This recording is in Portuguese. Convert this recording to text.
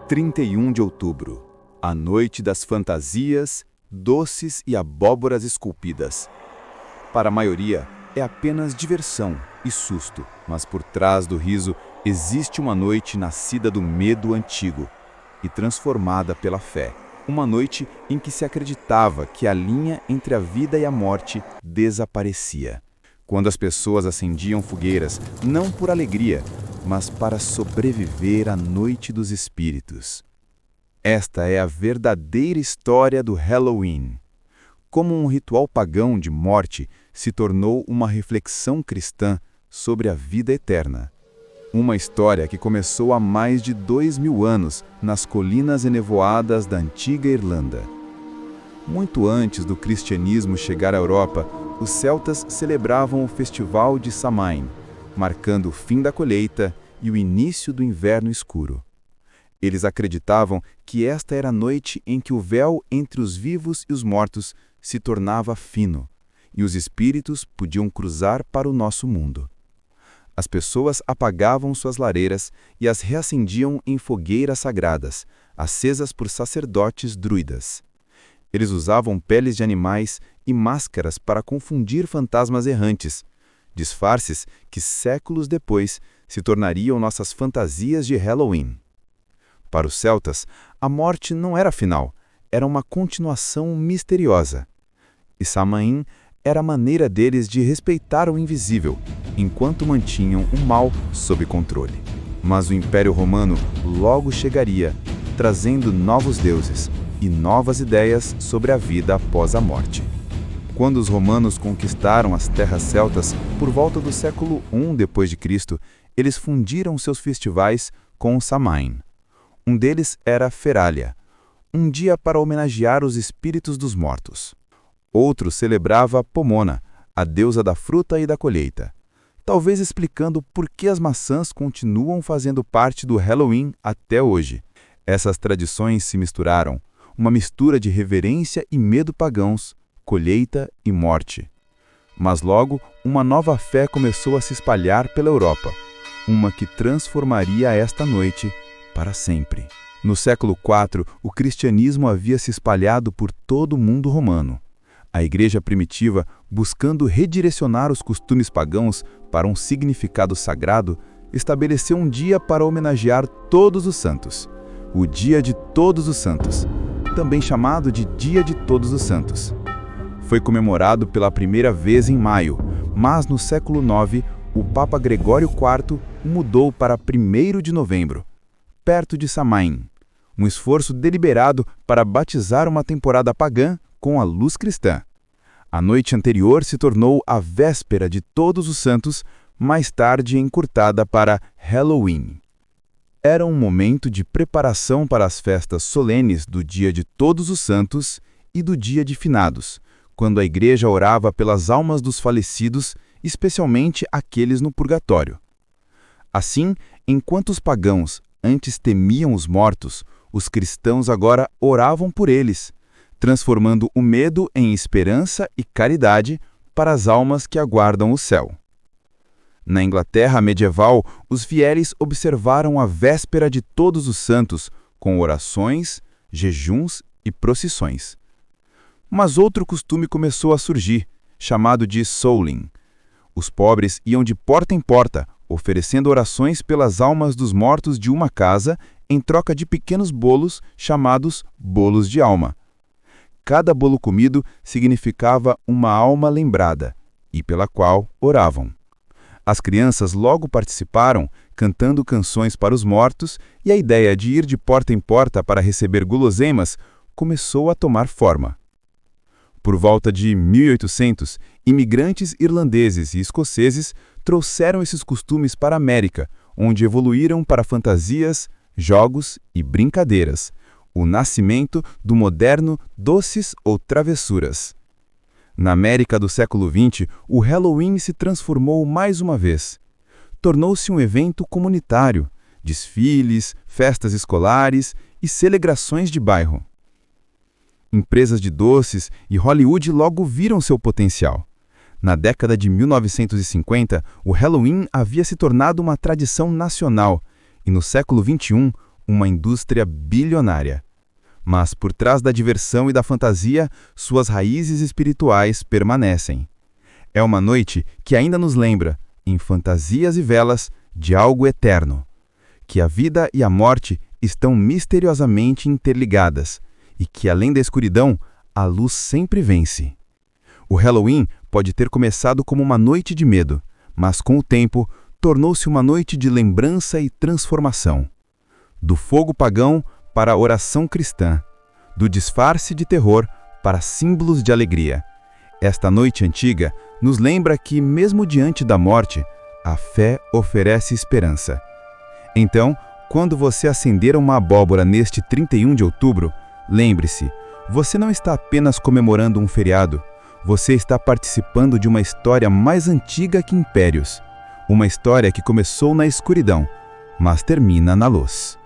31 de outubro, a noite das fantasias, doces e abóboras esculpidas. Para a maioria, é apenas diversão e susto, mas por trás do riso existe uma noite nascida do medo antigo e transformada pela fé. Uma noite em que se acreditava que a linha entre a vida e a morte desaparecia. Quando as pessoas acendiam fogueiras, não por alegria, mas para sobreviver à noite dos espíritos. Esta é a verdadeira história do Halloween. Como um ritual pagão de morte se tornou uma reflexão cristã sobre a vida eterna. Uma história que começou há mais de 2000 anos nas colinas enevoadas da antiga Irlanda. Muito antes do cristianismo chegar à Europa, os celtas celebravam o festival de Samhain, marcando o fim da colheita e o início do inverno escuro. Eles acreditavam que esta era a noite em que o véu entre os vivos e os mortos se tornava fino, e os espíritos podiam cruzar para o nosso mundo. As pessoas apagavam suas lareiras e as reacendiam em fogueiras sagradas, acesas por sacerdotes druidas. Eles usavam peles de animais e máscaras para confundir fantasmas errantes, disfarces que séculos depois se tornariam nossas fantasias de Halloween. Para os celtas, a morte não era final, era uma continuação misteriosa. E Samhain era a maneira deles de respeitar o invisível, enquanto mantinham o mal sob controle. Mas o Império Romano logo chegaria, trazendo novos deuses e novas ideias sobre a vida após a morte. Quando os romanos conquistaram as terras celtas por volta do século I d.C., eles fundiram seus festivais com o Samhain. Um deles era Ferália, um dia para homenagear os espíritos dos mortos. Outro celebrava Pomona, a deusa da fruta e da colheita, talvez explicando por que as maçãs continuam fazendo parte do Halloween até hoje. Essas tradições se misturaram, uma mistura de reverência e medo pagãos, colheita e morte. Mas logo, uma nova fé começou a se espalhar pela Europa, uma que transformaria esta noite para sempre. No século IV, o cristianismo havia se espalhado por todo o mundo romano. A igreja primitiva, buscando redirecionar os costumes pagãos para um significado sagrado, estabeleceu um dia para homenagear todos os santos, o Dia de Todos os Santos, também chamado de Dia de Todos os Santos. Foi comemorado pela primeira vez em maio, mas no século IX, o Papa Gregório IV o mudou para 1º de novembro, perto de Samhain, um esforço deliberado para batizar uma temporada pagã com a luz cristã. A noite anterior se tornou a véspera de Todos os Santos, mais tarde encurtada para Halloween. Era um momento de preparação para as festas solenes do Dia de Todos os Santos e do Dia de Finados, quando a igreja orava pelas almas dos falecidos, especialmente aqueles no purgatório. Assim, enquanto os pagãos antes temiam os mortos, os cristãos agora oravam por eles, transformando o medo em esperança e caridade para as almas que aguardam o céu. Na Inglaterra medieval, os fieles observaram a véspera de Todos os Santos com orações, jejuns e procissões. Mas outro costume começou a surgir, chamado de souling. Os pobres iam de porta em porta, oferecendo orações pelas almas dos mortos de uma casa em troca de pequenos bolos chamados bolos de alma. Cada bolo comido significava uma alma lembrada, e pela qual oravam. As crianças logo participaram, cantando canções para os mortos, e a ideia de ir de porta em porta para receber guloseimas começou a tomar forma. Por volta de 1800, imigrantes irlandeses e escoceses trouxeram esses costumes para a América, onde evoluíram para fantasias, jogos e brincadeiras, o nascimento do moderno doces ou travessuras. Na América do século XX, o Halloween se transformou mais uma vez. Tornou-se um evento comunitário, desfiles, festas escolares e celebrações de bairro. Empresas de doces e Hollywood logo viram seu potencial. Na década de 1950, o Halloween havia se tornado uma tradição nacional, e no século XXI, uma indústria bilionária. Mas por trás da diversão e da fantasia, suas raízes espirituais permanecem. É uma noite que ainda nos lembra, em fantasias e velas, de algo eterno. Que a vida e a morte estão misteriosamente interligadas e que, além da escuridão, a luz sempre vence. O Halloween pode ter começado como uma noite de medo, mas com o tempo tornou-se uma noite de lembrança e transformação. Do fogo pagão para a oração cristã, do disfarce de terror para símbolos de alegria. Esta noite antiga nos lembra que, mesmo diante da morte, a fé oferece esperança. Então, quando você acender uma abóbora neste 31 de outubro, lembre-se, você não está apenas comemorando um feriado, você está participando de uma história mais antiga que impérios. Uma história que começou na escuridão, mas termina na luz.